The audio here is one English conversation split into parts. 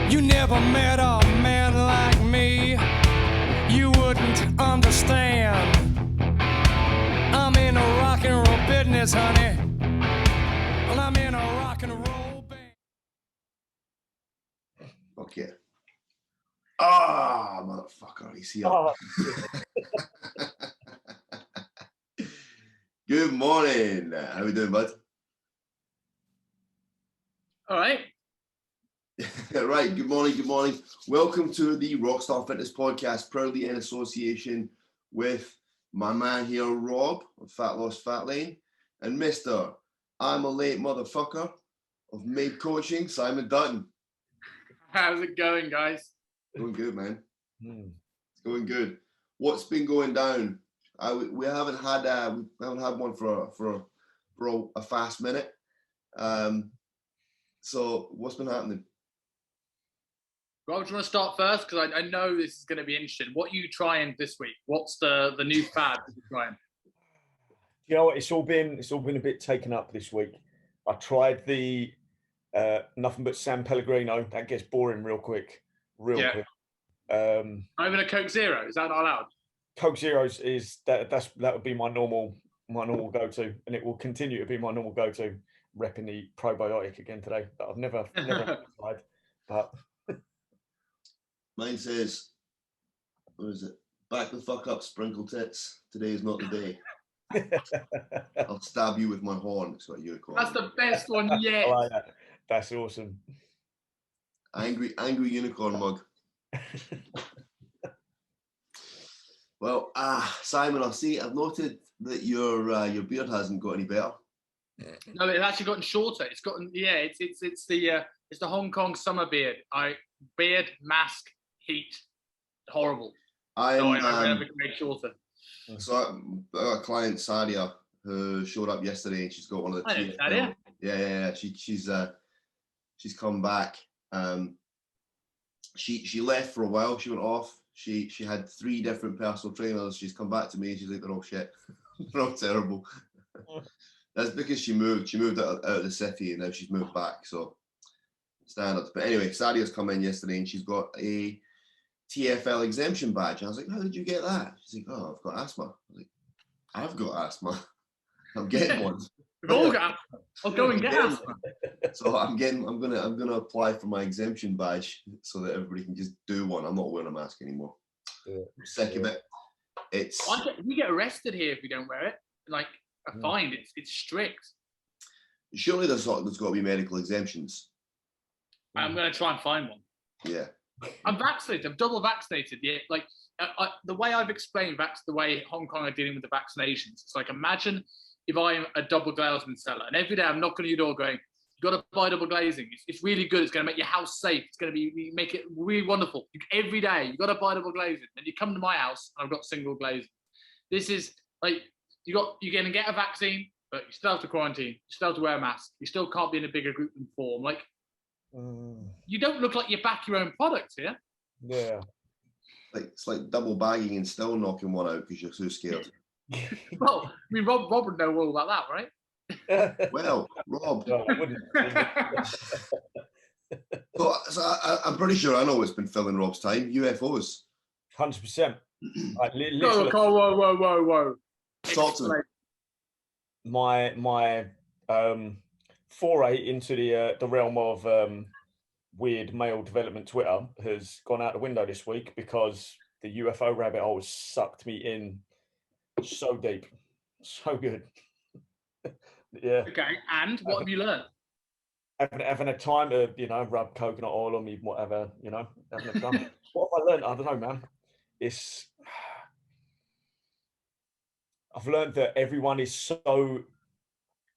You never met a man like me. You wouldn't understand. I'm in a rock and roll business, honey. Well, I'm in a rock and roll band. Okay. Ah, motherfucker, he's here. Oh, Good morning. How we doing, bud? All right. Right, good morning, good morning. Welcome to the Rockstar Fitness Podcast, proudly in association with my man here, Robb of Fat Loss Fat Lane, and Mr. I'm a late motherfucker of Made Coaching, Simon Dutton. How's it going, guys? Going good, man. It's going good. What's been going down? We haven't had one for a fast minute. So what's been happening? Rob, do you want to start first? Because I know this is going to be interesting. What are you trying this week? What's the new fad that you're trying? you know what? It's all been a bit taken up this week. I tried the nothing but San Pellegrino. That gets boring real quick. Quick. Not even a Coke Zero. Is that not allowed? Coke Zeros is that would be my normal go-to, and it will continue to be my normal go-to. Repping the probiotic again today, but I've never tried. But Mine says, what is it? Back the fuck up, sprinkle tits. Today is not the day. I'll stab you with my horn. It's got a unicorn. That's the best one yet. I like that. That's awesome. Angry unicorn mug. Well, Simon, I've noted that your beard hasn't got any better. No, it's actually gotten shorter. It's gotten it's the Hong Kong summer beard. Beard, mask, heat, horrible. I have to make shorter. So I got a client, Sadia, who showed up yesterday, and she's got one of the Sadia? Yeah. She's come back. She left for a while. She went off. She had 3 different personal trainers. She's come back to me, and she's like, they're all shit. They're all terrible. That's because she moved. She moved out of the city, and now she's moved back. So standards. But anyway, Sadia's come in yesterday, and she's got a TFL exemption badge. I was like, how did you get that? She's like, oh, I've got asthma. I was like, I've got asthma. I'm getting one. We've all got asthma. I'll go and get asthma. So I'm gonna apply for my exemption badge so that everybody can just do one. I'm not wearing a mask anymore. I'm sick of it. You get arrested here if you don't wear it. Like a fine. It's strict. Surely there's got to be medical exemptions. I'm gonna try and find one. Yeah. I'm vaccinated. I'm double vaccinated. Yeah, like the way I've explained that's the way Hong Kong are dealing with the vaccinations. It's like, imagine if I'm a double glazing seller, and every day I'm knocking on your door going, "You got to buy double glazing. It's really good. It's going to make your house safe. It's going to make it really wonderful. Every day you got to buy double glazing." And you come to my house, and I've got single glazing. This is like you're going to get a vaccine, but you still have to quarantine. You still have to wear a mask. You still can't be in a bigger group than 4. Like. You don't look like you back your own product here. Yeah. It's like double bagging and still knocking one out because you're so scared. Well, I mean, Rob would know all about that, right? Well, Rob. No, I wouldn't. So I'm pretty sure I know what's been filling Rob's time. UFOs. 100%. Whoa. Talk to me. My foray into the realm of weird male development Twitter has gone out the window this week because the UFO rabbit hole sucked me in so deep, so good. Yeah. Okay, and what have you learned? Having a time to rub coconut oil on me, whatever, having a time. What have I learned? I don't know, man. I've learned that everyone is so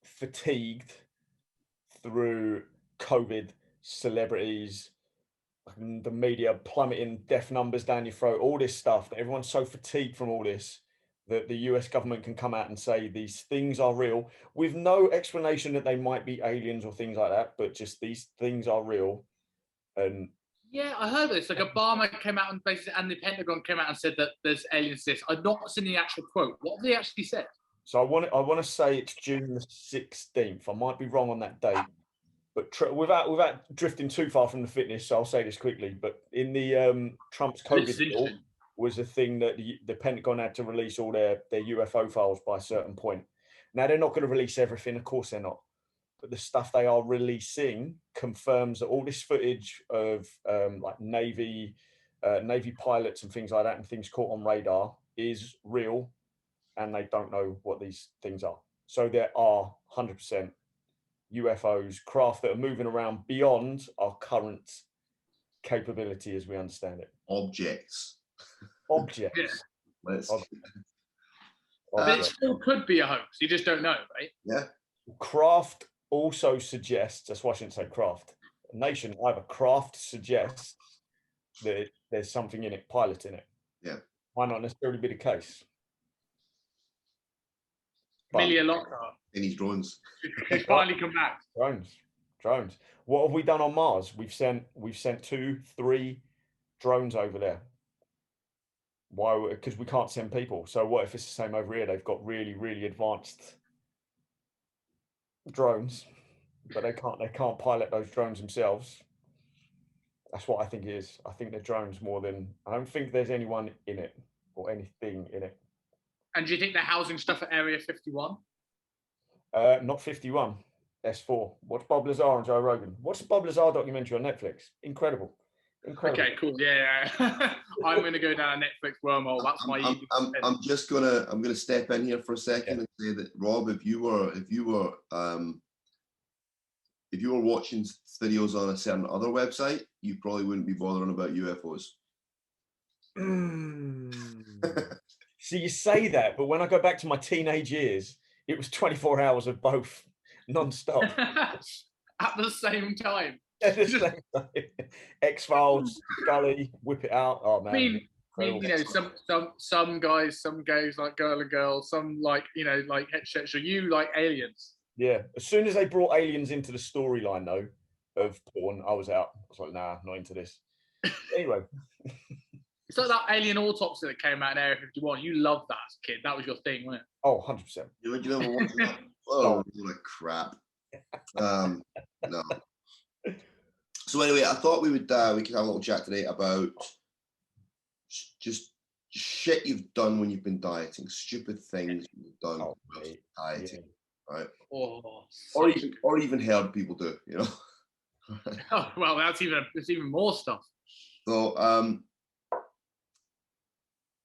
fatigued through COVID, celebrities, the media plummeting death numbers down your throat, all this stuff, that everyone's so fatigued from all this that the US government can come out and say these things are real with no explanation that they might be aliens or things like that, but just these things are real. And yeah, I heard this. Like Obama came out and the Pentagon came out and said that there's aliens. I've not seen the actual quote. What have they actually said? So I want to say it's June the 16th. I might be wrong on that date, But without drifting too far from the fitness, so I'll say this quickly. But in the Trump's COVID bill was a thing that the Pentagon had to release all their UFO files by a certain point. Now they're not going to release everything, of course they're not. But the stuff they are releasing confirms that all this footage of like Navy pilots and things like that, and things caught on radar, is real, and they don't know what these things are. So there are 100% UFOs, craft that are moving around beyond our current capability as we understand it. Objects. Objects. Let's. But it still could be a hoax. You just don't know, right? Yeah. Craft also suggests, that's why I shouldn't say craft. Nation, either craft suggests that there's something in it, piloting it. Yeah. Might not necessarily be the case. Amelia Lockhart. In his drones. He's finally come back. Drones. What have we done on Mars? We've sent 2-3 drones over there. Why? Because we can't send people. So what if it's the same over here? They've got really, really advanced drones, but they can't pilot those drones themselves. That's what I think it is. I think they're drones more than. I don't think there's anyone in it or anything in it. And do you think they're housing stuff at Area 51? Not 51. S4. Watch Bob Lazar and Joe Rogan. Watch the Bob Lazar documentary on Netflix. Incredible. Okay, cool. Yeah. I'm going to go down a Netflix wormhole. That's my. I'm gonna step in here for a second and say that, Rob, if you were watching videos on a certain other website, you probably wouldn't be bothering about UFOs. So you say that, but when I go back to my teenage years, it was 24 hours of both, non-stop. At the same time. X-Files, Scully, whip it out. Oh man! I mean, you know, some guys like Girl and Girl, some like, you know, like heterosexual. You like aliens. Yeah. As soon as they brought aliens into the storyline, though, of porn, I was out. I was like, nah, not into this. Anyway. It's like that alien autopsy that came out in Area 51. You loved that as a kid. That was your thing, wasn't it? Oh, 100%. You never watched that? Oh, what a crap. No. So anyway, I thought we could have a little chat today about just shit you've done when you've been dieting, stupid things you've done while dieting, right? Or even heard people do, you know. Oh, well, that's even more stuff. So,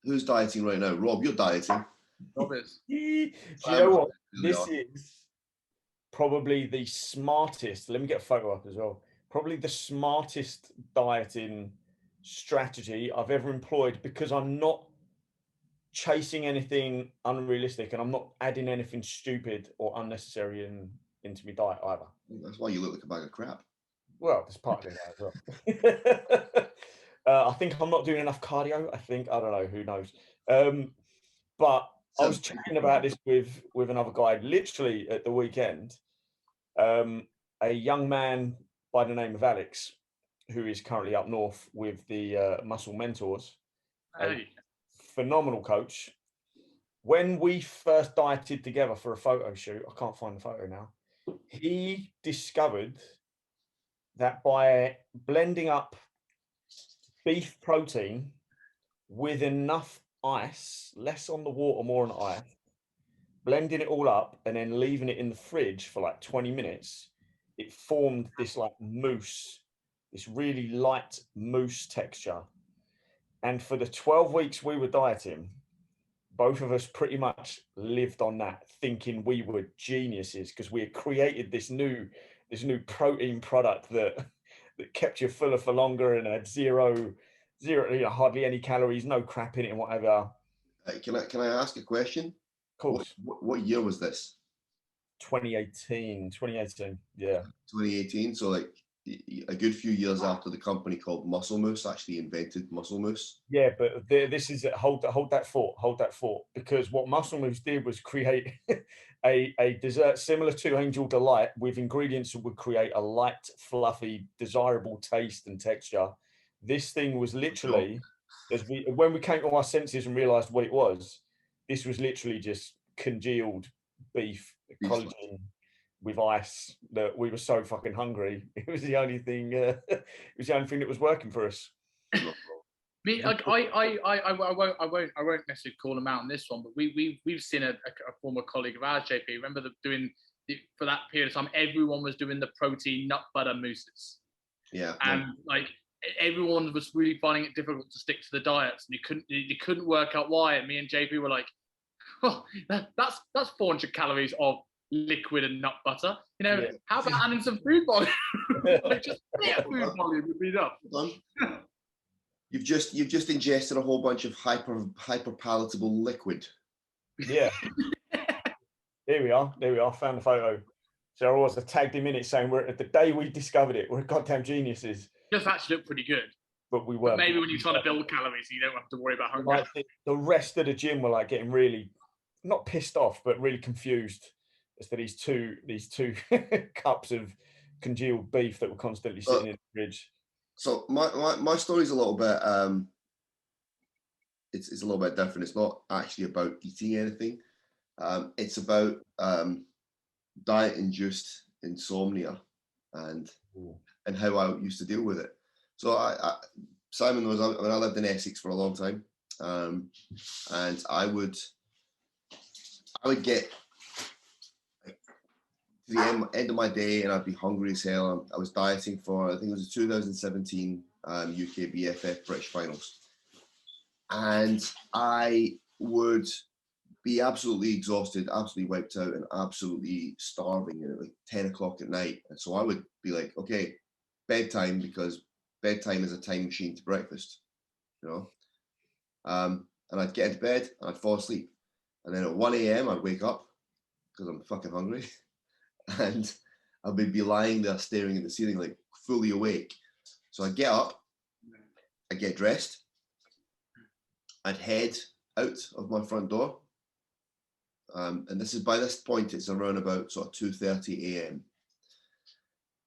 who's dieting right now? Rob, you're dieting. Rob is. Do you know what? This is probably the smartest. Let me get a photo up as well. Probably the smartest dieting strategy I've ever employed, because I'm not chasing anything unrealistic and I'm not adding anything stupid or unnecessary into my diet either. That's why you look like a bag of crap. Well, there's partly that as well. I think I'm not doing enough cardio. I don't know, who knows. But I was chatting about this with another guy literally at the weekend. A young man by the name of Alex, who is currently up north with the Muscle Mentors, a phenomenal coach. When we first dieted together for a photo shoot, I can't find the photo now, he discovered that by blending up beef protein with enough ice, less on the water, more on the ice, blending it all up and then leaving it in the fridge for like 20 minutes, it formed this like mousse, this really light mousse texture. And for the 12 weeks we were dieting, both of us pretty much lived on that, thinking we were geniuses because we had created this new protein product that kept you fuller for longer and had zero, you know, hardly any calories, no crap in it and whatever. Can I ask a question? Of course. What year was this? 2018, yeah. 2018, so like a good few years after the company called Muscle Mousse actually invented Muscle Mousse. Yeah, but this is hold that thought, because what Muscle Mousse did was create a dessert similar to Angel Delight with ingredients that would create a light, fluffy, desirable taste and texture. This thing was literally, when we came to our senses and realized what it was, this was literally just congealed beef collagen with ice that we were so fucking hungry. It was the only thing. It was the only thing that was working for us. Me, like, I won't necessarily call him out on this one, but we've seen a former colleague of ours, JP. Remember for that period of time, everyone was doing the protein nut butter mousses. Yeah. And like everyone was really finding it difficult to stick to the diets, and you couldn't work out why. And me and JP were like, oh, that's 400 calories of liquid and nut butter. You know, how about adding some food volume? Like, just food volume would be enough. You've just ingested a whole bunch of hyper palatable liquid. Yeah. There we are. Found the photo. So I was tagged him in it saying we're at the day we discovered it. We're goddamn geniuses. Just actually looked pretty good. But we were. But maybe when you're trying to build calories, you don't have to worry about hunger. Like the rest of the gym were like getting really, not pissed off, but really confused as to these two cups of congealed beef that were constantly sitting in the fridge. So my story's a little bit it's a little bit different. It's not actually about eating anything. It's about diet-induced insomnia and how I used to deal with it. So Simon knows I lived in Essex for a long time, and I would get to the end of my day and I'd be hungry as hell. I was dieting for, I think it was the 2017 UK BFF British Finals, and I would be absolutely exhausted, absolutely wiped out, and absolutely starving at like 10 o'clock at night. And so I would be like, okay, bedtime, because bedtime is a time machine to breakfast, you know. And I'd get into bed and I'd fall asleep, and then at 1 a.m. I'd wake up because I'm fucking hungry, and I would be lying there staring at the ceiling, like fully awake. So I'd get up, I'd get dressed, I'd head out of my front door. And this is, by this point, it's around about sort of 2:30 a.m.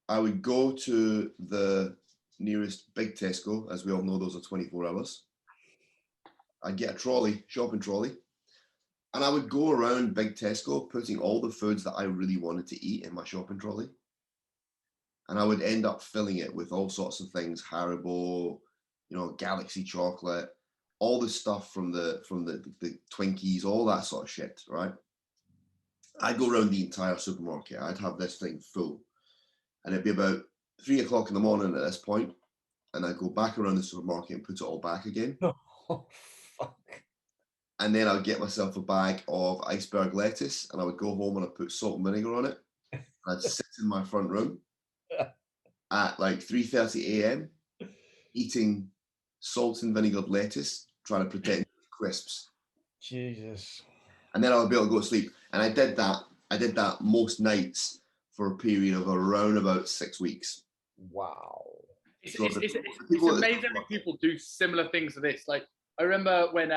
I would go to the nearest big Tesco, as we all know, those are 24 hours. I'd get a trolley, shopping trolley, and I would go around big Tesco putting all the foods that I really wanted to eat in my shopping trolley. And I would end up filling it with all sorts of things, Haribo, you know, Galaxy chocolate, all the stuff from the Twinkies, all that sort of shit, right? I'd go around the entire supermarket. I'd have this thing full. And it'd be about 3 o'clock in the morning at this point, and I'd go back around the supermarket and put it all back again. Oh, fuck. And then I'd get myself a bag of iceberg lettuce, and I would go home and I'd put salt and vinegar on it. I'd sit in my front room at like 3:30 a.m. eating salt and vinegared lettuce, trying to pretend crisps. Jesus. And then I would be able to go to sleep. And I did that most nights for a period of around about 6 weeks. Wow. It's amazing how people do similar things to this. Like, I remember when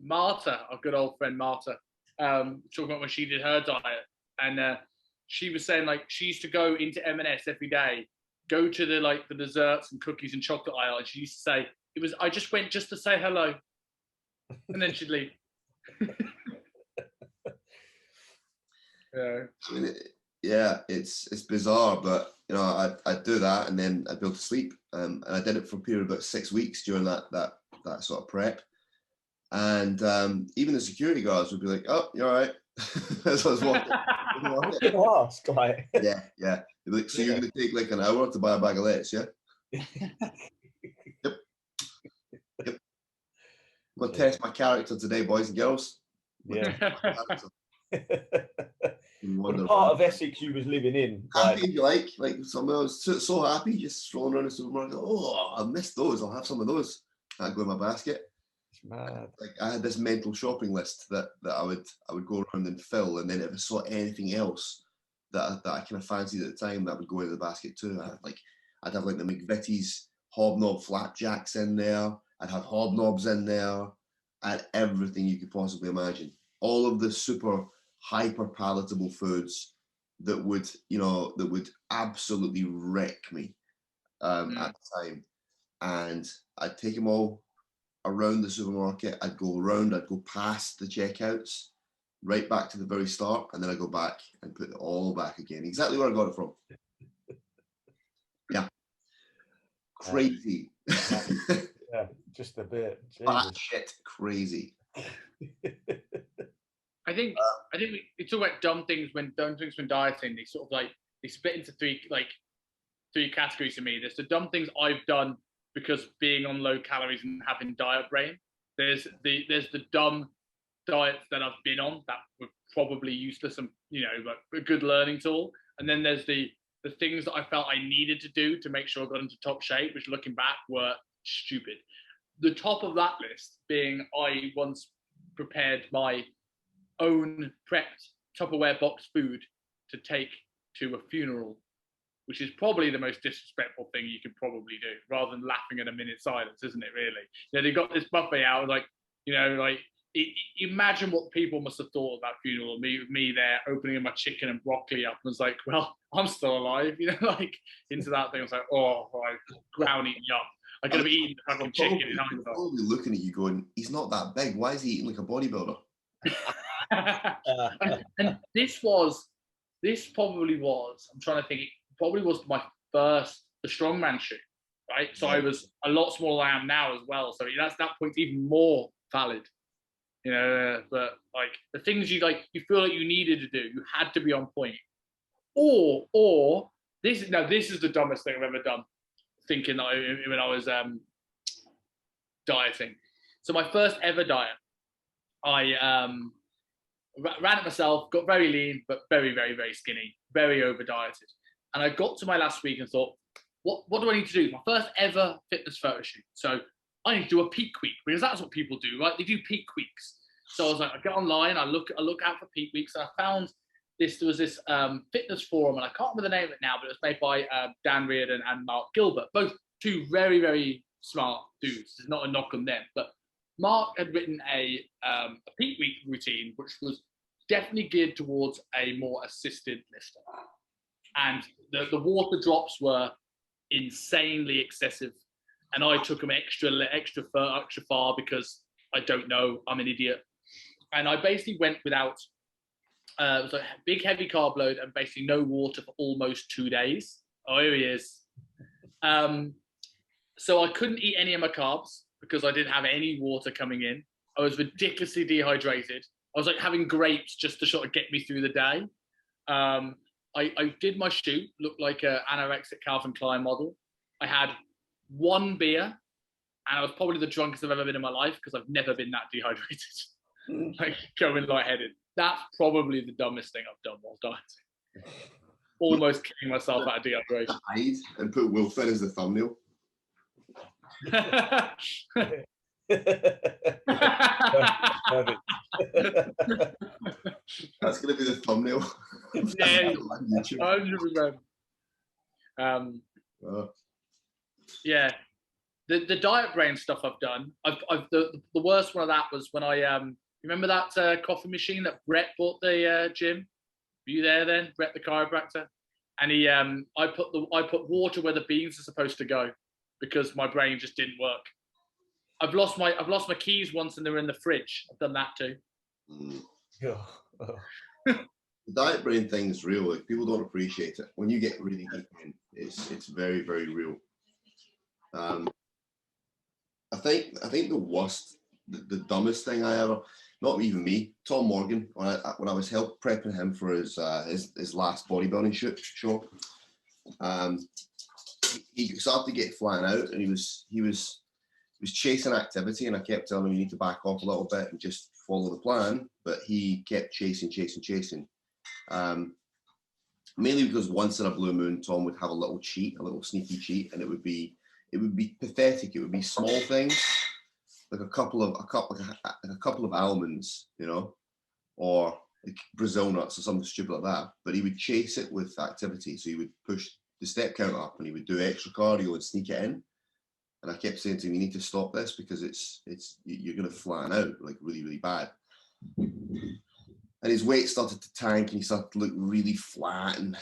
Marta, our good old friend Marta, talking about when she did her diet, and she was saying like she used to go into M&S every day, go to the desserts and cookies and chocolate aisle, and she used to say, I just went just to say hello, and then she'd leave. Yeah. I mean, it's bizarre, but you know, I'd do that, and then I'd be able to sleep. And I did it for a period of about 6 weeks during that sort of prep. And even the security guards would be like, "Oh, you're all right." As I was walking. Ask, like. Yeah. They'd be like, so you're going to take like an hour to buy a bag of lettuce, yeah? Yep. I'm going to test my character today, boys and girls. Yeah. What part of Essex you was living in? Happy, like somewhere I was so happy, just strolling around the supermarket. Oh, I missed those. I'll have some of those. I'd go in my basket. It's mad. Like I had this mental shopping list that I would go around and fill, and then if I saw anything else that I kind of fancied at the time, that would go into the basket too. I'd have like the McVitie's hobnob flapjacks in there. I'd have hobnobs in there. I had everything you could possibly imagine. All of the super hyper palatable foods that would absolutely wreck me at the time. And I'd take them all around the supermarket. I'd go past the checkouts, right back to the very start, and then I go back and put it all back again. Exactly where I got it from. Yeah. Crazy. Yeah, just a bit. That shit crazy. I think we talk about dumb things when dieting. They sort of like they split into three categories to me. There's the dumb things I've done because being on low calories and having diet brain. There's the dumb diets that I've been on that were probably useless and but a good learning tool. And then there's the things that I felt I needed to do to make sure I got into top shape, which looking back were stupid. The top of that list being I once prepared my own prepped Tupperware box food to take to a funeral, which is probably the most disrespectful thing you could probably do, rather than laughing at a minute's silence, isn't it, really? They got this buffet out, like, imagine what people must have thought of that funeral. Me there opening my chicken and broccoli up, and was like, well, I'm still alive, like into that thing. I was like, oh, ground eating yup. I could have eaten the fucking chicken in hindsight. Probably looking at you going, he's not that big. Why is he eating like a bodybuilder? and this probably was, I'm trying to think, it probably was my first, the strongman shoot, right? So I was a lot smaller than I am now as well. So that's that point's even more valid, but like the things you feel like you needed to do, you had to be on point. Or this is the dumbest thing I've ever done, thinking that when I was dieting. So my first ever diet, I ran it myself, got very lean, but very, very, very skinny, very over dieted. And I got to my last week and thought, what do I need to do? My first ever fitness photo shoot. So I need to do a peak week, because that's what people do, right? They do peak weeks. So I was like, I get online, I look out for peak weeks, and I found there was this fitness forum, and I can't remember the name of it now, but it was made by Dan Reardon and Mark Gilbert, both two very, very smart dudes. There's not a knock on them, but Mark had written a peak week routine, which was definitely geared towards a more assisted lifter. And the water drops were insanely excessive. And I took them extra far because I don't know, I'm an idiot. And I basically went without, it was a big heavy carb load and basically no water for almost 2 days. Oh, here he is. So I couldn't eat any of my carbs because I didn't have any water coming in. I was ridiculously dehydrated. I was like having grapes just to sort of get me through the day. I did my shoot, looked like an anorexic Calvin Klein model. I had one beer, and I was probably the drunkest I've ever been in my life because I've never been that dehydrated. Like going lightheaded. That's probably the dumbest thing I've done while dieting. Almost killing myself out of dehydration. Hide and put Will Finn as the thumbnail. That's going to be the thumbnail. Yeah, 100%. Yeah, the diet brain stuff I've done. The worst one of that was when I remember that coffee machine that Brett bought the gym. Were you there then, Brett the chiropractor? And he I put water where the beans are supposed to go because my brain just didn't work. I've lost my keys once and they're in the fridge. I've done that too. The diet brain thing is real. Like, people don't appreciate it. When you get really deep in, it's very, very real. I think the worst, the dumbest thing I ever, not even me, Tom Morgan, when I was help prepping him for his last bodybuilding show, he started to get flying out, and he was chasing activity, and I kept telling him, you need to back off a little bit and just follow the plan, but he kept chasing. Mainly because once in a blue moon, Tom would have a little sneaky cheat, and it would be pathetic. It would be small things, like a couple of almonds, or like Brazil nuts or something stupid like that. But he would chase it with activity. So he would push the step count up, and he would do extra cardio and sneak it in. And I kept saying to him, you need to stop this because you're going to flatten out like really, really bad. And his weight started to tank, and he started to look really flat and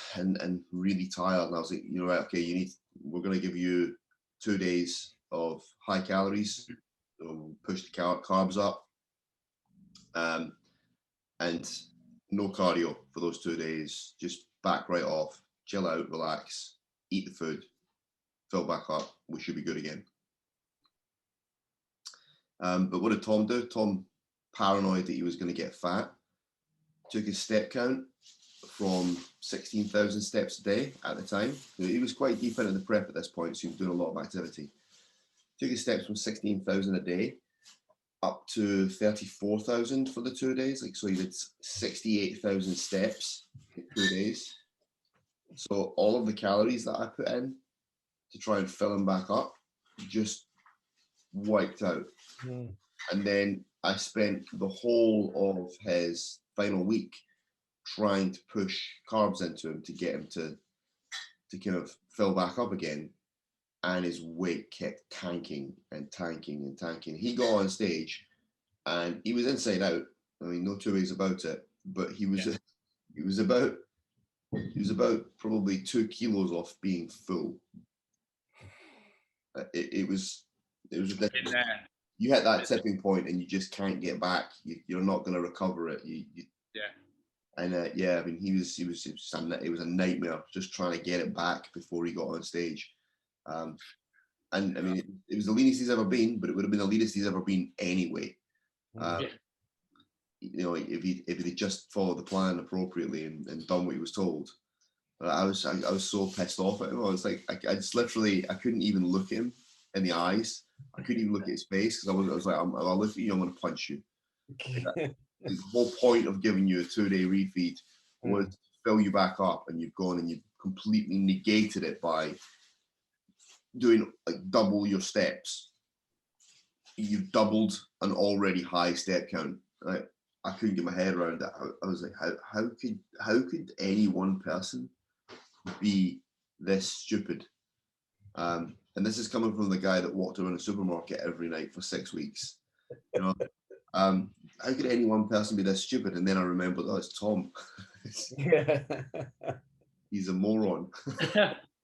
really tired. And I was like, right, okay, we're going to give you 2 days of high calories. We'll push the carbs up. and no cardio for those 2 days. Just back right off, chill out, relax, eat the food, fill back up. We should be good again. But what did Tom do? Tom, paranoid that he was going to get fat, took his step count from 16,000 steps a day at the time. He was quite deep into the prep at this point, so he was doing a lot of activity. Took his steps from 16,000 a day up to 34,000 for the 2 days. Like, so he did 68,000 steps in 2 days. So all of the calories that I put in to try and fill him back up just wiped out. And then I spent the whole of his final week trying to push carbs into him to get him to kind of fill back up again. And his weight kept tanking and tanking and tanking. He got on stage and he was inside out. I mean, no two ways about it. But he was about probably 2 kilos off being full. It was ridiculous. You hit that tipping point and you just can't get back. You're not going to recover it. And I mean, it was a nightmare just trying to get it back before he got on stage. And I mean, it was the leanest he's ever been, but it would have been the leanest he's ever been anyway. You know, if he just followed the plan appropriately and done what he was told. But I was so pissed off at him. I was like, I just literally, I couldn't even look at him in the eyes. I couldn't even look at his face because I was like, I'll look at you, I'm going to punch you. The whole point of giving you a 2-day refeed was to fill you back up, and you've gone and you've completely negated it by doing like double your steps. You've doubled an already high step count. I couldn't get my head around that. I was like, how could any one person be this stupid? And this is coming from the guy that walked around a supermarket every night for 6 weeks. You know, how could any one person be this stupid? And then I remembered, oh, it's Tom. He's a moron.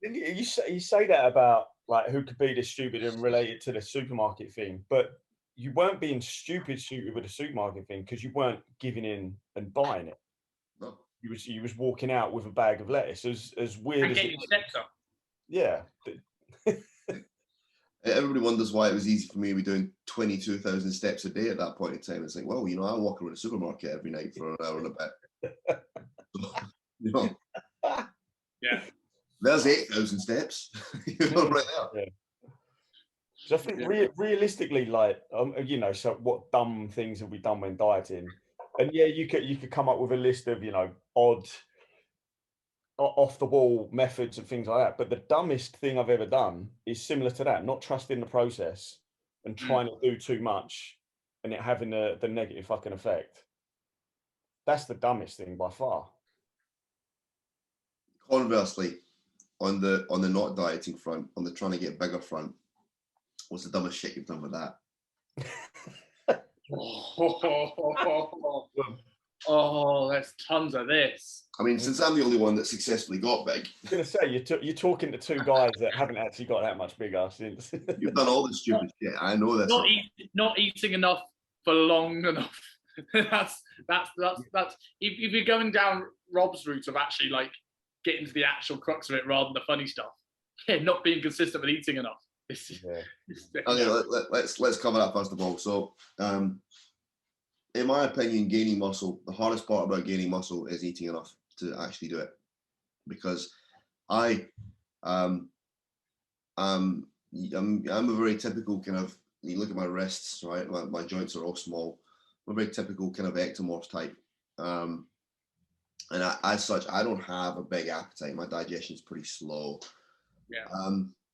You say that about like who could be this stupid and related to the supermarket thing, but you weren't being stupid with the supermarket thing because you weren't giving in and buying it. No. You was walking out with a bag of lettuce. As weird And as getting steps up. Yeah. Everybody wonders why it was easy for me to be doing 22,000 steps a day at that point in time. It's like, well, you know, I walk around a supermarket every night for an hour and a bit. You know, yeah, there's 8,000 steps. You know, right there. Yeah. So I think realistically, like, you know, so what dumb things have we done when dieting? And yeah, you could come up with a list of, you know, odd, off the wall methods and things like that. But the dumbest thing I've ever done is similar to that: not trusting the process and trying to do too much, and it having the negative fucking effect. That's the dumbest thing by far. Conversely, on the not dieting front, on the trying to get bigger front, what's the dumbest shit you've done with that? Oh, there's tons of this. I mean, since I'm the only one that successfully got big. I was going to say, you're talking to two guys that haven't actually got that much bigger since. You've done all this stupid shit. I know this. Not eating enough for long enough. that's if you're going down Robb's route of actually like getting to the actual crux of it rather than the funny stuff. Yeah, not being consistent with eating enough. Okay, let's cover that first of all. So, in my opinion, gaining muscle, the hardest part about gaining muscle is eating enough to actually do it. Because I'm a very typical kind of, you look at my wrists, right? My joints are all small. I'm a very typical kind of ectomorph type. And as such, I don't have a big appetite. My digestion is pretty slow. Yeah.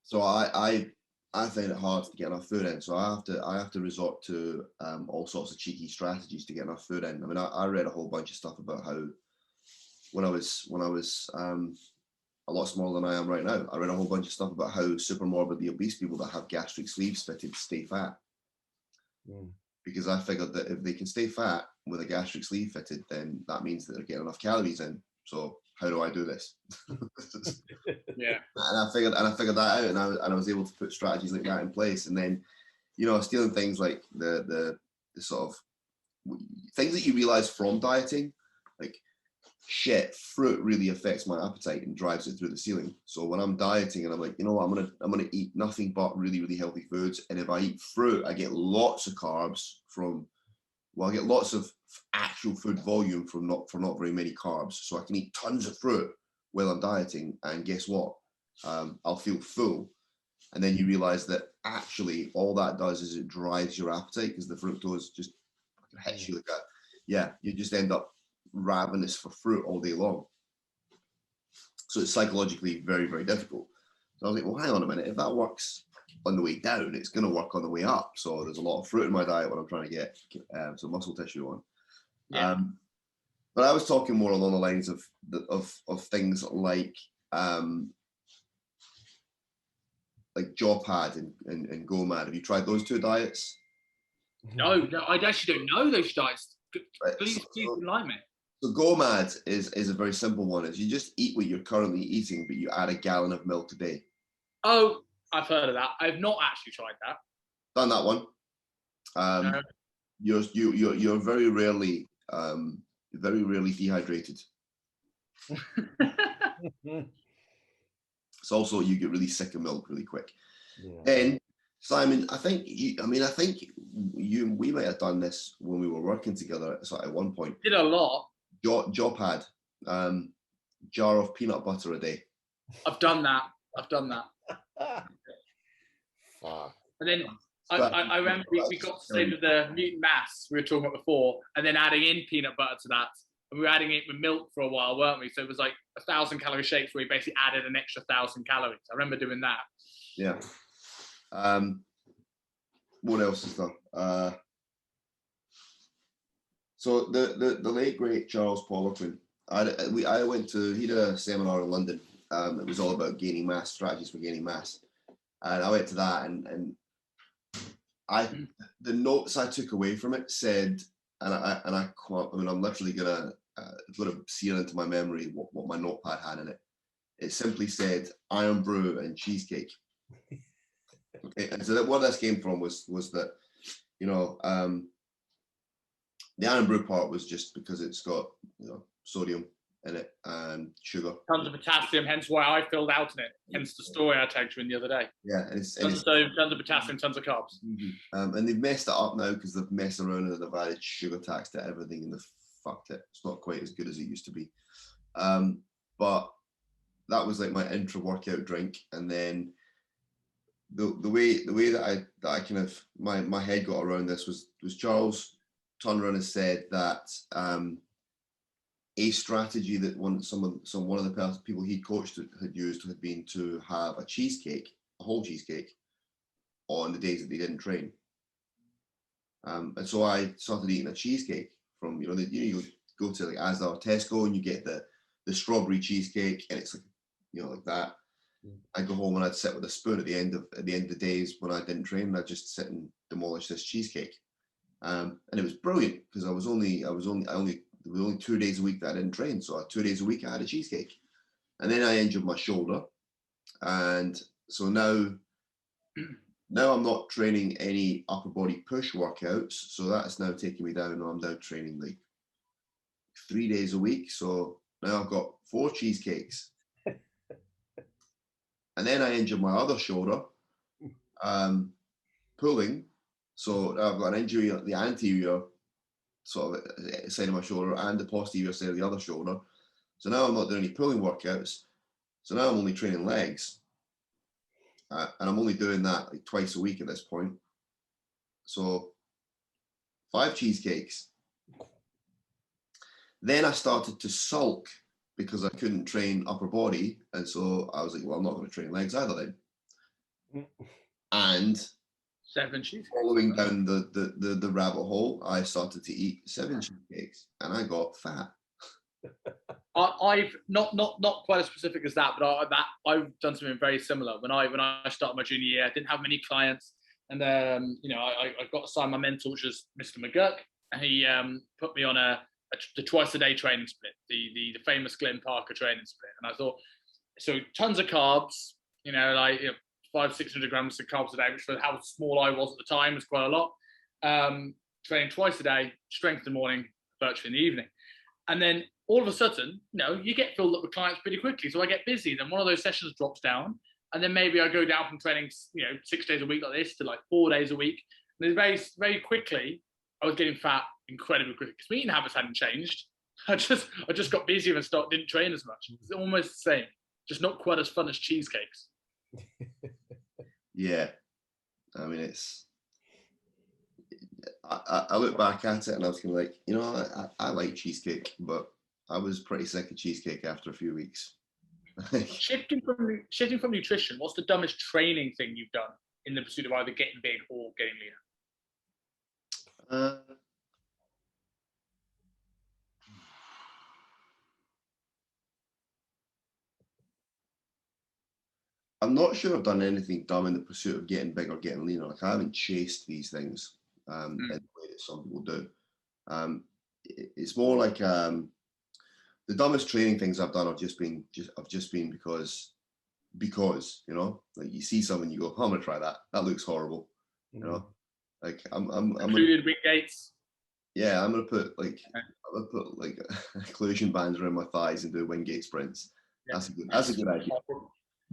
So I find it hard to get enough food in. So I have to resort to all sorts of cheeky strategies to get enough food in. I mean, I read a whole bunch of stuff about how when I was a lot smaller than I am right now, I read a whole bunch of stuff about how super morbidly obese people that have gastric sleeves fitted stay fat. Because I figured that if they can stay fat with a gastric sleeve fitted, then that means that they're getting enough calories in. So how do I do this? Yeah. And I figured that out, and I was able to put strategies like that in place. And then, you know, stealing things like the sort of things that you realize from dieting, like shit, fruit really affects my appetite and drives it through the ceiling. So when I'm dieting and I'm like, you know what, I'm gonna eat nothing but really, really healthy foods. And if I eat fruit, I get lots of carbs from, well, I get lots of actual food volume from not very many carbs. So I can eat tons of fruit while I'm dieting, and guess what? I'll feel full. And then you realize that actually all that does is it drives your appetite, because the fructose just hits you like that. Yeah, you just end up ravenous for fruit all day long. So it's psychologically very, very difficult. So I was like, well, hang on a minute. If that works on the way down, it's going to work on the way up. So there's a lot of fruit in my diet when I'm trying to get some muscle tissue on. Yeah. But I was talking more along the lines of things like Jaw Pad and Go Mad. Have you tried those two diets? No, I actually don't know those diets. Right, Please enlighten me. So Go Mad is a very simple one. Is you just eat what you're currently eating, but you add a gallon of milk a day. Oh, I've heard of that. I've not actually tried that. Done that one. No. You're very rarely dehydrated. It's also, you get really sick of milk really quick. Yeah. And Simon, I think we might have done this when we were working together at one point. Did a lot. Jaw Pad, jar of peanut butter a day. I've done that. Fuck. And then I remember we got to say with the mutant mass we were talking about before, and then adding in peanut butter to that. And we were adding it with milk for a while, weren't we? So it was like 1,000 calorie shakes where we basically added an extra 1,000 calories. I remember doing that. Yeah. What else is there? So the late great Charles Poliquin, he did a seminar in London. It was all about gaining mass, strategies for gaining mass, and I went to that, and the notes I took away from it said, I'm literally gonna sear into my memory what my notepad had in it. It simply said iron brew and cheesecake. Okay, and so what this came from was that, the iron brew part was just because it's got sodium in it and sugar. Tons of potassium, hence why I filled out in it. Hence the story I tagged you in the other day. Yeah, tons of sodium, tons of potassium, tons of carbs. And they've messed it up now because they've messed around and they've added sugar tax to everything and they've fucked it. It's not quite as good as it used to be. But that was like my intra workout drink, and then the way that I kind of my head got around this was Charles turned around and said that a strategy that one of the people he coached had used had been to have a whole cheesecake, on the days that they didn't train. And so I started eating a cheesecake from you go to like Asda or Tesco and you get the strawberry cheesecake, and it's like like that. I'd go home and I'd sit with a spoon at the end of the days when I didn't train, and I'd just sit and demolish this cheesecake. And it was brilliant because there was only 2 days a week that I didn't train. So 2 days a week I had a cheesecake. And then I injured my shoulder. And so now I'm not training any upper body push workouts. So that's now taking me down. I'm now training like 3 days a week. So now I've got 4 cheesecakes. And then I injured my other shoulder, pulling. So I've got an injury at the anterior sort of side of my shoulder and the posterior side of the other shoulder. So now I'm not doing any pulling workouts. So now I'm only training legs. And I'm only doing that like twice a week at this point. So 5 cheesecakes. Then I started to sulk because I couldn't train upper body. And so I was like, well, I'm not going to train legs either then. And 7 cheesecakes. Following down the rabbit hole, I started to eat 7 cheesecakes and I got fat. I've not quite as specific as that, but I've done something very similar. When I started my junior year, I didn't have many clients, and I got assigned my mentor, which was Mr. McGurk, and he put me on the twice a day training split, the famous Glenn Parker training split, and I thought, so tons of carbs, 500-600 grams of carbs a day, which for how small I was at the time was quite a lot. training twice a day, strength in the morning, virtually in the evening. And then all of a sudden, you get filled up with clients pretty quickly. So I get busy. Then one of those sessions drops down. And then maybe I go down from training, 6 days a week like this to like 4 days a week. And then very, very quickly, I was getting fat incredibly quickly because my eating habits hadn't changed. I just got busier and didn't train as much. It's almost the same, just not quite as fun as cheesecakes. Yeah. I mean, I look back at it and I was kind of like, I like cheesecake, but I was pretty sick of cheesecake after a few weeks. Shifting from nutrition, what's the dumbest training thing you've done in the pursuit of either getting big or getting leaner? I'm not sure I've done anything dumb in the pursuit of getting big or getting leaner. Like, I haven't chased these things in the way that some people do. It's more like the dumbest training things I've done have just been because like you see something, you go, oh, I'm gonna try that. That looks horrible, Like I'm included wing gates. Yeah, I'm gonna put like occlusion bands around my thighs and do wingate sprints. Yeah. That's a good idea.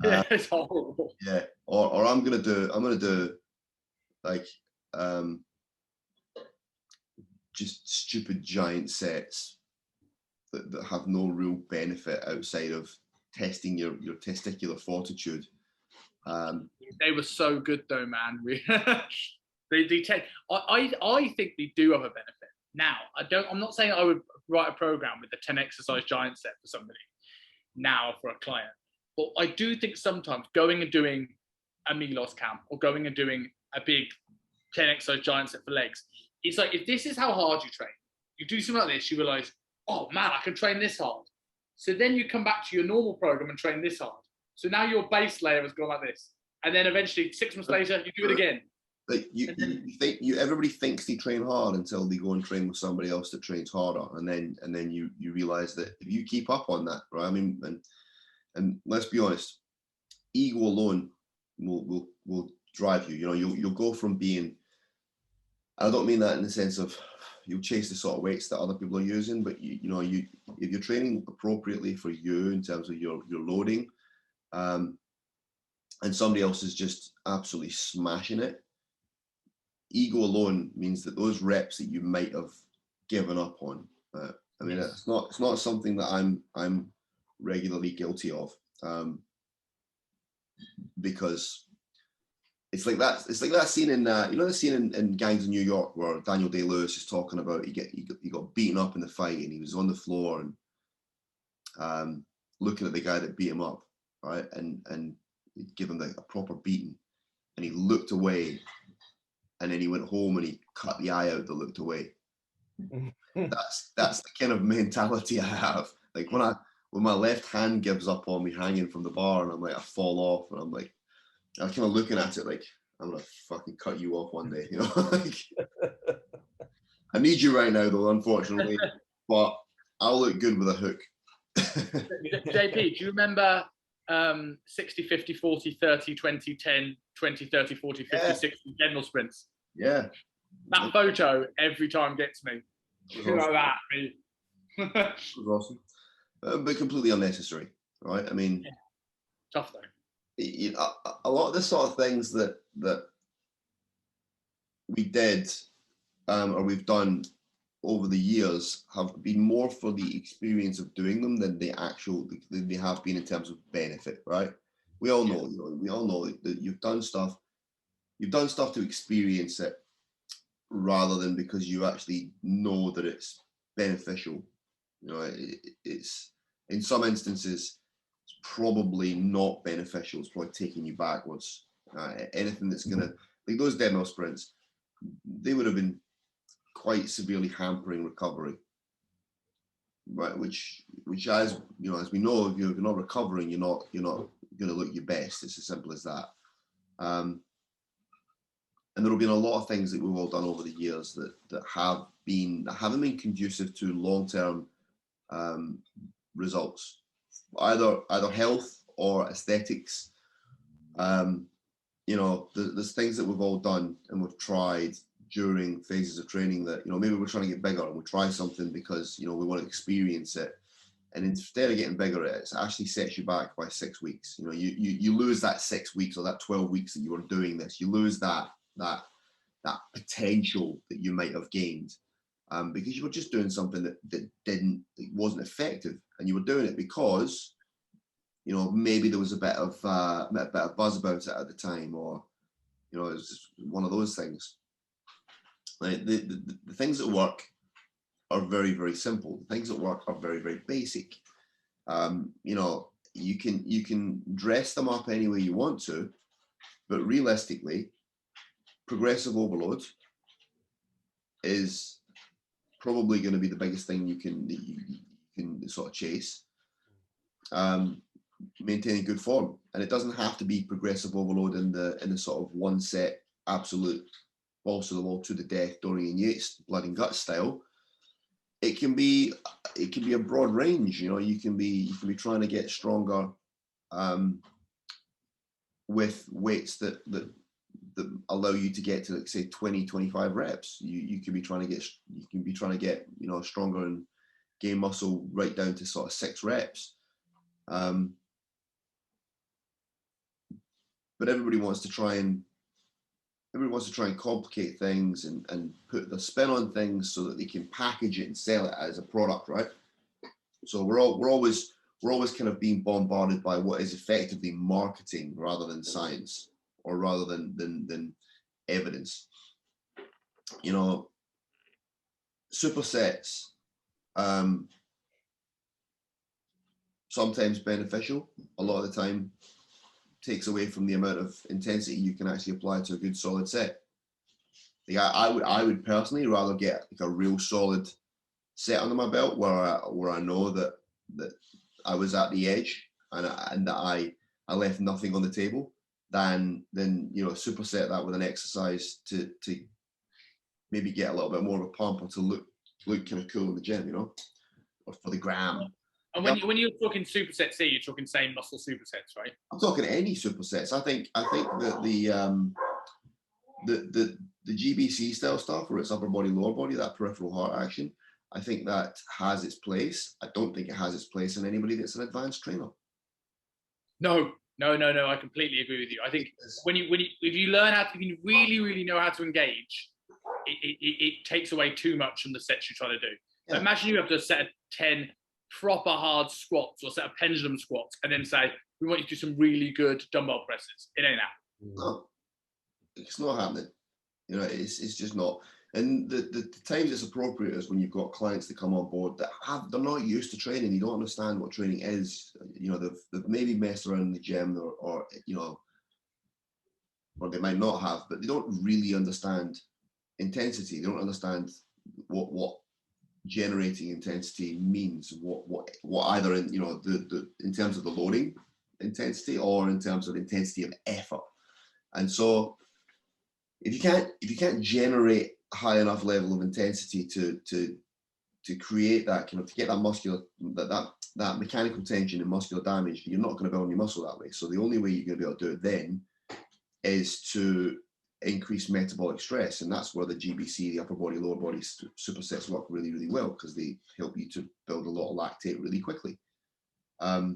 Yeah, it's horrible. Yeah, or I'm gonna do like just stupid giant sets that have no real benefit outside of testing your testicular fortitude. They were so good though, man. I think they do have a benefit. Now, I'm not saying I would write a program with a 10 exercise giant set for somebody now for a client. But I do think sometimes going and doing a Milos camp or going and doing a big 10 exercise giant set for legs, it's like, if this is how hard you train, you do something like this, you realize, oh man, I can train this hard. So then you come back to your normal program and train this hard. So now your base layer has gone like this. And then eventually 6 months later, you do it again. Like everybody thinks they train hard until they go and train with somebody else that trains harder. And then you realize that if you keep up on that, right? I mean, and let's be honest, ego alone will drive you. You'll go from being, I don't mean that in the sense of you'll chase the sort of weights that other people are using, but if you're training appropriately for you in terms of your loading, and somebody else is just absolutely smashing it, ego alone means that those reps that you might have given up on, I mean, it's not something that I'm regularly guilty of, because it's like that scene in the scene in Gangs of New York where Daniel Day-Lewis is talking about he got beaten up in the fight and he was on the floor and looking at the guy that beat him up, right, and give him a proper beating, and he looked away, and then he went home and he cut the eye out that looked away. That's the kind of mentality I have. Like when my left hand gives up on me hanging from the bar and I'm like, I fall off, and I'm like, I'm kind of looking at it like, I'm gonna fucking cut you off one day, like, I need you right now though, unfortunately, but I'll look good with a hook. JP, do you remember 60, 50, 40, 30, 20, 10, 20, 30, 40, 50, Yeah. 60 general sprints? Yeah. That photo every time gets me. Awesome. Like that. It was awesome. But completely unnecessary, right? I mean, Tough though. A lot of the sort of things that we did or we've done over the years have been more for the experience of doing them than they have been in terms of benefit, right? We all know, we all know that you've done stuff to experience it rather than because you actually know that it's beneficial. It's in some instances it's probably not beneficial. It's probably taking you backwards. Anything that's gonna, like those demo sprints, they would have been quite severely hampering recovery, right? Which as as we know, if you're not recovering, you're not going to look your best. It's as simple as that. And there have been a lot of things that we've all done over the years that haven't been conducive to long-term results, either health or aesthetics. There's things that we've all done and we've tried during phases of training that, you know, maybe we're trying to get bigger and we try something because, you know, we want to experience it. And instead of getting bigger, it actually sets you back by 6 weeks. You know, you lose that 6 weeks or that 12 weeks that you were doing this. You lose that potential that you might have gained because you were just doing something that wasn't effective, and you were doing it because, you know, maybe there was a bit of buzz about it at the time, or, you know, it was just one of those things. Like the things that work are very, very simple. The things that work are very, very basic. You know, you can dress them up any way you want to, but realistically, progressive overload is probably going to be the biggest thing you can sort of chase. Maintaining good form, and it doesn't have to be progressive overload in the sort of one set absolute balls to the wall to the death Dorian Yates blood and guts style. It can be a broad range. You know, you can be trying to get stronger with weights that allow you to get to, like, say 20-25 reps. You can be trying to get you know, stronger and gain muscle right down to sort of 6 reps. But everybody wants to try and complicate things and put the spin on things so that they can package it and sell it as a product, right? So we're always kind of being bombarded by what is effectively marketing rather than science, or rather than evidence. You know, supersets sometimes beneficial, a lot of the time takes away from the amount of intensity you can actually apply to a good solid set. Like I would personally rather get like a real solid set under my belt where I know that I was at the edge and that I left nothing on the table, than you know, superset that with an exercise to maybe get a little bit more of a pump, or to look kind of cool in the gym, you know, or for the gram. And when you're talking supersets here, you're talking same muscle supersets, right? I'm talking any supersets. I think that the GBC style stuff, where it's upper body, lower body, that peripheral heart action, I think that has its place. I don't think it has its place in anybody that's an advanced trainer. No, I completely agree with you. I think if you really know how to engage, it takes away too much from the sets you're trying to do. Yeah. Like, imagine you have to set 10 proper hard squats, or set a pendulum squats, and then say, we want you to do some really good dumbbell presses. It ain't that. No, it's not happening. You know, it's just not. And the times it's appropriate is when you've got clients that come on board that they're not used to training. They don't understand what training is. You know, they've maybe messed around in the gym, or you know, or they might not have, but they don't really understand intensity. They don't understand what generating intensity means. What either in, you know, the in terms of the loading intensity, or in terms of intensity of effort. And so if you can't generate a high enough level of intensity to create that kind of, to get that muscular, that mechanical tension and muscular damage, you're not going to build any muscle that way. So the only way you're going to be able to do it then is to increase metabolic stress, and that's where the GBC, the upper body, lower body supersets work really, really well, because they help you to build a lot of lactate really quickly. I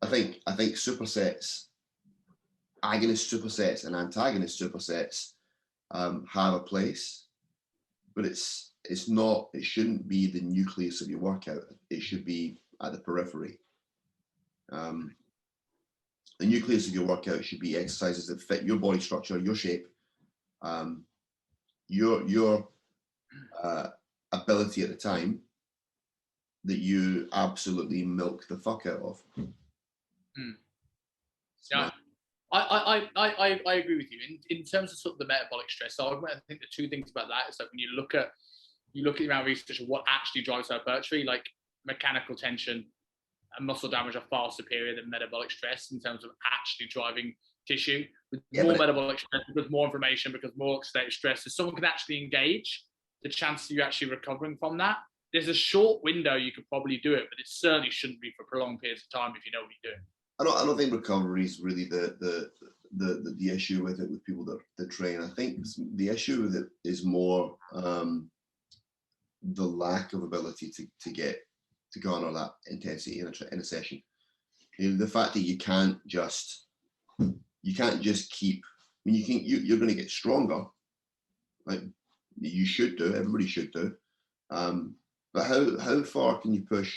think supersets, agonist supersets and antagonist supersets have a place, but it shouldn't be the nucleus of your workout. It should be at the periphery. The nucleus of your workout should be exercises that fit your body structure, your shape, your ability at the time, that you absolutely milk the fuck out of. Yeah, I agree with you in terms of sort of the metabolic stress. So I think the two things about that is that when you look at the amount of research of what actually drives hypertrophy, like mechanical tension and muscle damage are far superior than metabolic stress in terms of actually driving tissue. With more metabolic stress, because more inflammation, because more oxidative stress, if someone can actually engage, the chance of you actually recovering from that, there's a short window you could probably do it, but it certainly shouldn't be for prolonged periods of time if you know what you're doing. I don't think recovery is really the the issue with it with people that train. I think the issue with it is more the lack of ability to garner that intensity in a session. You know, the fact that you can't just keep. I mean, you're going to get stronger, like you should do. Everybody should do. But how far can you push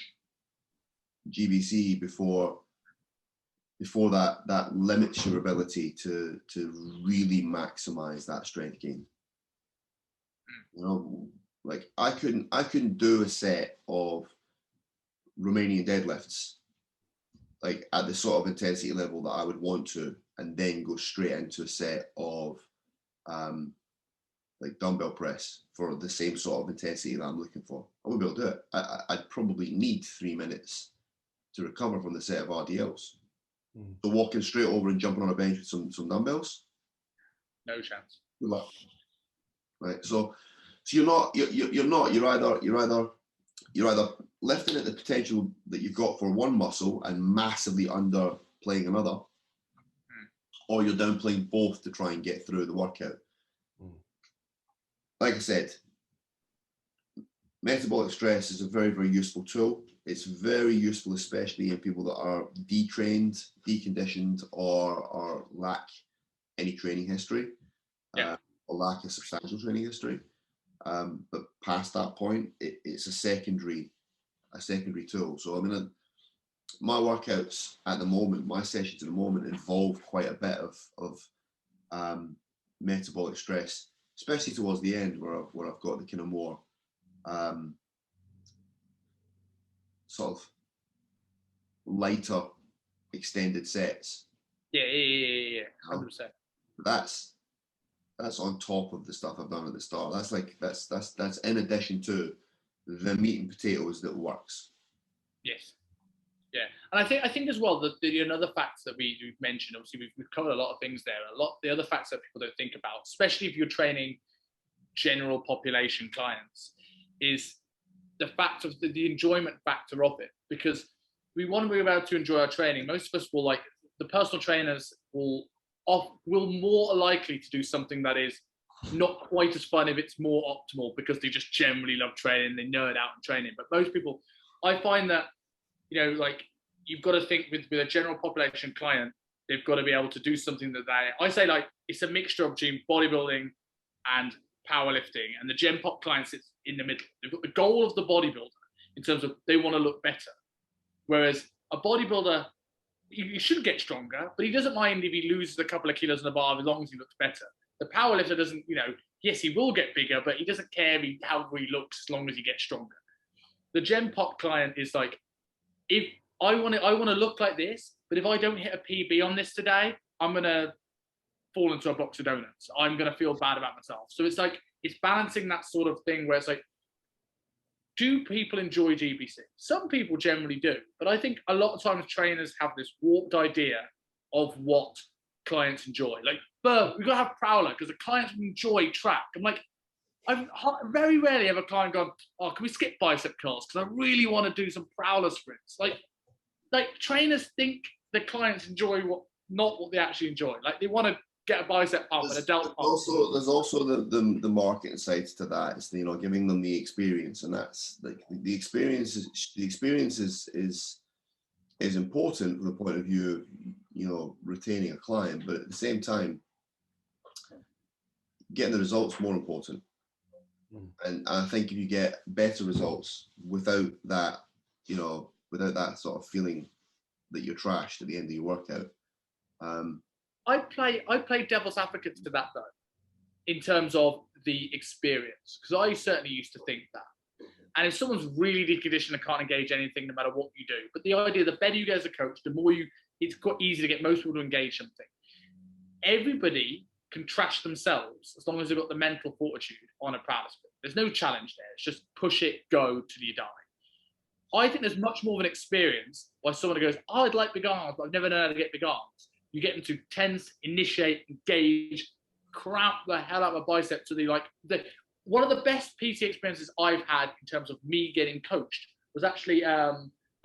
GBC before that limits your ability to really maximize that strength gain? You know, like I couldn't do a set of Romanian deadlifts like at the sort of intensity level that I would want to, and then go straight into a set of like dumbbell press for the same sort of intensity that I'm looking for. I wouldn't be able to do it. I'd probably need 3 minutes to recover from the set of RDLs. So walking straight over and jumping on a bench with some dumbbells, no chance. Good luck. Right. So you're either lifting at the potential that you've got for one muscle and massively underplaying another, or you're downplaying both to try and get through the workout. Like I said, metabolic stress is a very, very useful tool. It's very useful, especially in people that are detrained, deconditioned, or lack any training history, or lack a substantial training history. But past that point, it's a secondary tool. So I mean, my workouts at the moment, my sessions at the moment involve quite a bit of metabolic stress, especially towards the end where I've got the kind of more sort of lighter extended sets. Yeah, 100%. That's on top of the stuff I've done at the start. That's in addition to the meat and potatoes that works. Yes. Yeah, and I think as well that another factor that we've mentioned, obviously we've covered a lot of things there. The other facts that people don't think about, especially if you're training general population clients, is the fact of the enjoyment factor of it. Because we want to be able to enjoy our training. Most of us will, like the personal trainers will more likely to do something that is not quite as fun if it's more optimal, because they just generally love training, they nerd out in training. But most people, I find that, you know, like you've got to think with a general population client, they've got to be able to do something that I say like it's a mixture of between bodybuilding and powerlifting, and the gen pop client sits in the middle. They've got the goal of the bodybuilder in terms of they want to look better, whereas a bodybuilder, he should get stronger, but he doesn't mind if he loses a couple of kilos in the bar as long as he looks better. The powerlifter doesn't, you know, yes, he will get bigger, but he doesn't care how he looks as long as he gets stronger. The gen pop client is like, if I want to look like this, but if I don't hit a PB on this today, I'm going to fall into a box of donuts. I'm going to feel bad about myself. So it's like, it's balancing that sort of thing where it's like, do people enjoy GBC? Some people generally do, but I think a lot of times trainers have this warped idea of what clients enjoy. Like, we've got to have prowler because the clients enjoy track. I'm like, I've very rarely have a client gone, oh, can we skip bicep curls? Because I really want to do some prowler sprints. Like trainers think the clients enjoy not what they actually enjoy. Like they want to get a bicep pump and a delta pump. There's also the marketing side to that. It's, you know, giving them the experience, and that's like the experience is important from the point of view of, you know, retaining a client, but at the same time, getting the results more important. And I think if you get better results without that, you know, without that sort of feeling that you're trashed at the end of your workout. I play devil's advocate to that though, in terms of the experience, because I certainly used to think that. And if someone's really deconditioned and can't engage anything, no matter what you do, but the idea, the better you get as a coach, the more it's quite easy to get most people to engage something. Everybody can trash themselves as long as they've got the mental fortitude on a power split. There's no challenge there. It's just push it, go till you die. I think there's much more of an experience why someone goes, oh, I'd like big arms, but I've never known how to get big arms. You get them to tense, initiate, engage, cramp the hell out of a bicep to one of the best PT experiences I've had in terms of me getting coached was actually a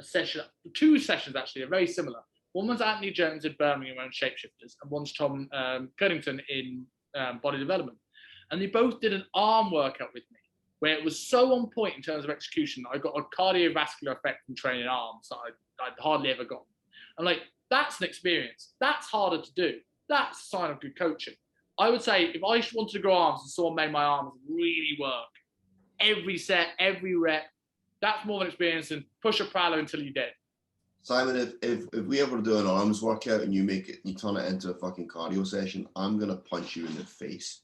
session, 2 sessions actually, are very similar. One was Anthony Jones in Birmingham around Shapeshifters, and one's Tom Cunnington in Body Development. And they both did an arm workout with me, where it was so on point in terms of execution. I got a cardiovascular effect from training arms that I'd hardly ever got. And like, that's an experience. That's harder to do. That's a sign of good coaching. I would say if I wanted to grow arms and someone made my arms really work, every set, every rep, that's more of an experience than push a prowler until you're dead. Simon, if we ever do an arms workout and you turn it into a fucking cardio session, I'm gonna punch you in the face.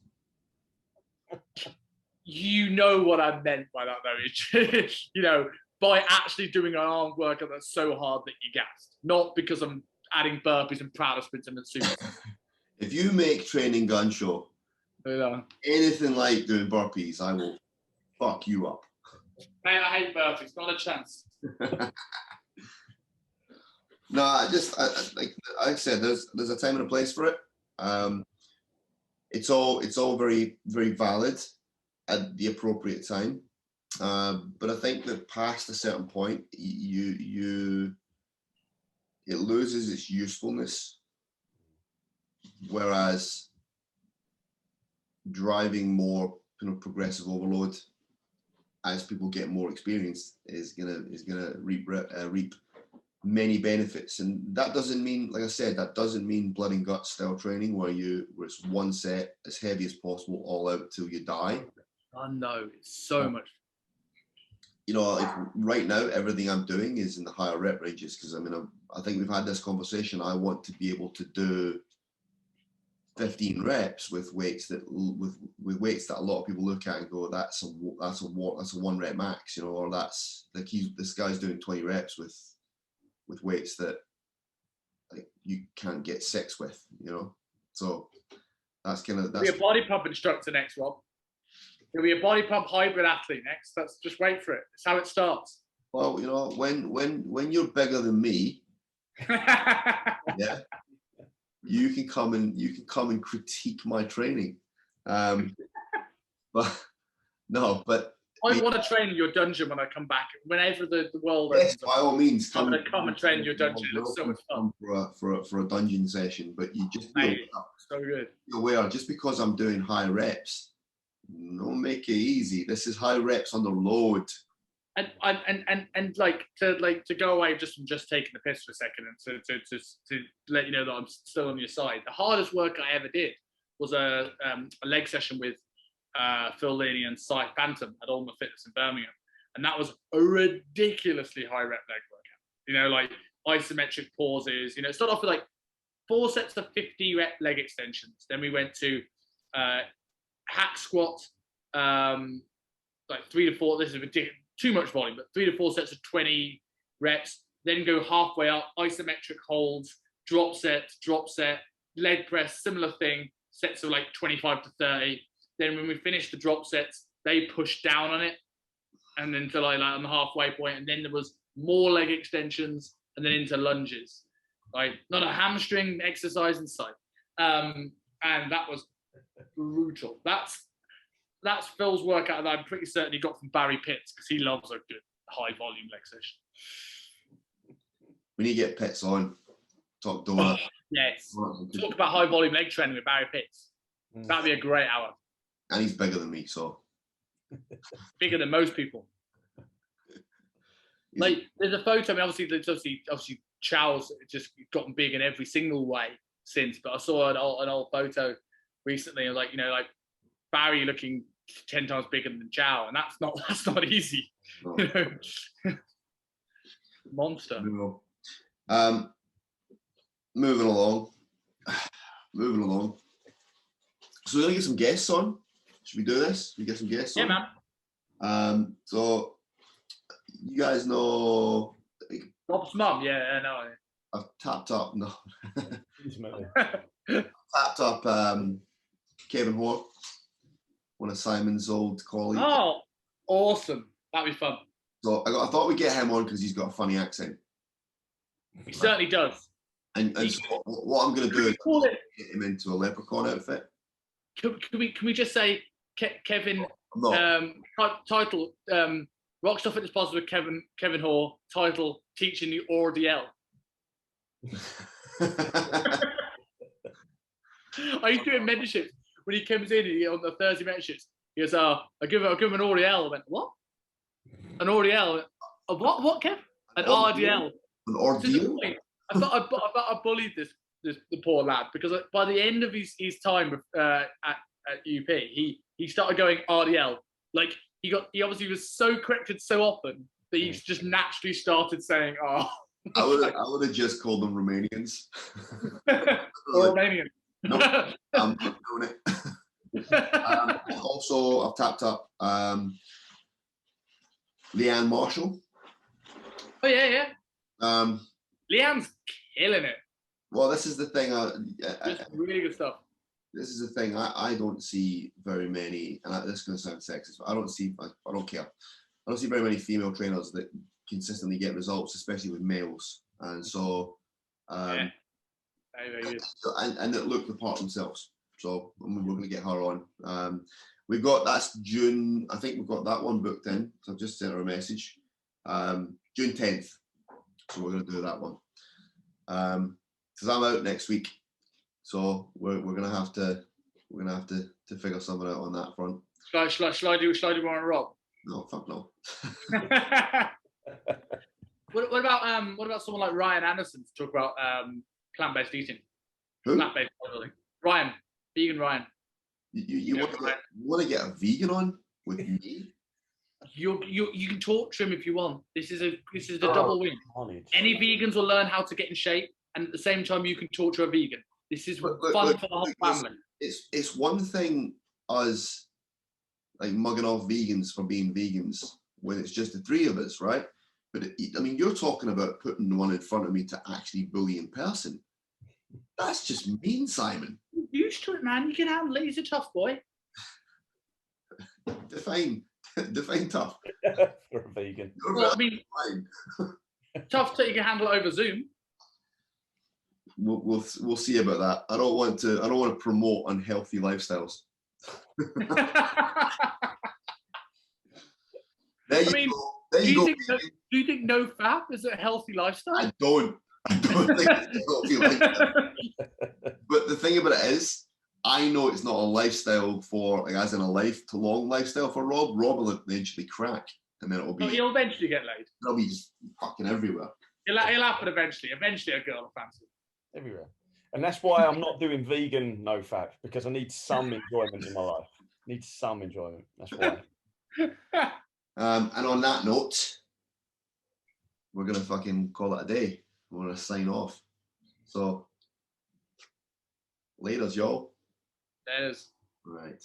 You know what I meant by that, though. You know, by actually doing an arm workout that's so hard that you're gassed, not because I'm adding burpees and prowler sprints and super. If you make training gun show anything like doing burpees, I will fuck you up. Mate, I hate burpees. Not a chance. No, like I said, there's a time and a place for it. It's all very, very valid at the appropriate time. But I think that past a certain point, it loses its usefulness. Whereas driving more kind of progressive overload as people get more experienced is gonna reap many benefits. And that doesn't mean, like I said, that doesn't mean blood and guts style training where it's one set as heavy as possible, all out till you die. I know, it's so much. You know, like right now, everything I'm doing is in the higher rep ranges because I think we've had this conversation. I want to be able to do 15 reps with weights that a lot of people look at and go, that's a 1 rep max, you know, or that's like this guy's doing 20 reps with weights that like you can't get 6 with, you know. So that's be a body pump instructor next, Rob. He'll be a body pump hybrid athlete next. That's just wait for it. It's how it starts. Well, you know, when you're bigger than me, yeah, you can come and critique my training. But I want to train in your dungeon when I come back. Whenever the world yes, by all means, I'm going to come and train in your dungeon. It's so much fun for a dungeon session. But you just so good. Be aware, just because I'm doing high reps, don't make it easy. This is high reps under load. And to go away just from just taking the piss for a second and to let you know that I'm still on your side. The hardest work I ever did was a leg session with Phil Leaney and Cy Phantom at Ulma Fitness in Birmingham, and that was a ridiculously high rep leg workout. You know, like isometric pauses. You know, it started off with like 4 sets of 50 rep leg extensions. Then we went to hack squat, like 3 to 4. This is ridiculous. Too much volume, but 3 to 4 sets of 20 reps, then go halfway up, isometric holds, drop set, leg press, similar thing, sets of like 25 to 30. Then when we finished the drop sets, they pushed down on it, and then to like on the halfway point, and then there was more leg extensions, and then into lunges. Like not a hamstring exercise in sight. And that was brutal. That's Phil's workout that I'm pretty certain he got from Barry Pitts because he loves a good high volume leg session. We need to get Pitts on. Talk donut. Yes. Talk about high volume leg training with Barry Pitts. That'd be a great hour. And he's bigger than me, so. Bigger than most people. Like there's a photo. I mean, obviously, Chow's just gotten big in every single way since. But I saw an old photo recently, and like Barry looking 10 times bigger than Chow, and that's not easy. No. You know? Monster. No. Moving along. So we're gonna get some guests on. Should we do this? We get some guests on? Yeah, man. So you guys know Rob's mum, yeah, no. I've tapped up Kevin Hoare, one of Simon's old colleagues. Oh, awesome. That'd be fun. So I thought we'd get him on because he's got a funny accent. He certainly does. And so what I'm going to do is get him into a leprechaun outfit. Can we just say Kevin, title, Rockstar Fitness Positive with Kevin Hoare, title, Teaching the RDL. I used to do it in mentorships. When he comes in on the Thursday mentorships, he goes, "I give him an RDL." I went, "What? An RDL? A what? What, Kev? An RDL?" An To the ordeal? point, I thought I bullied the poor lad, because by the end of his time at UP, he started going RDL. Like he obviously was so corrected so often that he just naturally started saying, "Oh." I would have just called them Romanians. Or Romanian. Nope, I'm not doing it. Also, I've tapped up Leanne Marshall. Oh yeah. Um, Leanne's killing it. well, this is the thing. Just really good stuff. This is the thing. I don't see very many, and this is going to sound sexist, but I don't care. I don't see very many female trainers that consistently get results, especially with males. And so, Yeah. Very good. and that look the part themselves. So we're going to get her on. We've got, that's June. I think we've got that one booked in. So I've just sent her a message. June 10th. So we're going to do that one. Because I'm out next week. So we're gonna have to figure something out on that front. Shall I do one on Rob? No, fuck no. What about someone like Ryan Anderson to talk about plant-based eating? Who? Plant-based bodybuilding. Ryan, vegan Ryan. You want to get a vegan on with me? You can talk to him if you want. This is the double win. Any vegans will learn how to get in shape, and at the same time you can talk to a vegan. This is fun for the whole family. It's one thing us like mugging off vegans for being vegans when it's just the three of us, right? But I mean, you're talking about putting the one in front of me to actually bully in person. That's just mean, Simon. You're used to it, man. You can handle it. He's a tough boy. Define tough for a vegan. Well, I mean, tough that you can handle it over Zoom. We'll see about that. I don't want to promote unhealthy lifestyles. Do you think No Fap is a healthy lifestyle? I don't think it's a healthy lifestyle. But the thing about it is, I know it's not a lifestyle for, like, as in a long lifestyle for Rob. Rob will eventually crack, and then it'll be. Oh, he'll eventually get laid. It'll be just fucking everywhere. He'll happen eventually. Eventually, a girl will fancy. Everywhere. And that's why I'm not doing vegan No Fap, because I need some enjoyment in my life. I need some enjoyment. That's why. And on that note, we're gonna fucking call it a day. We're gonna sign off. So, laters, y'all. There's. Right.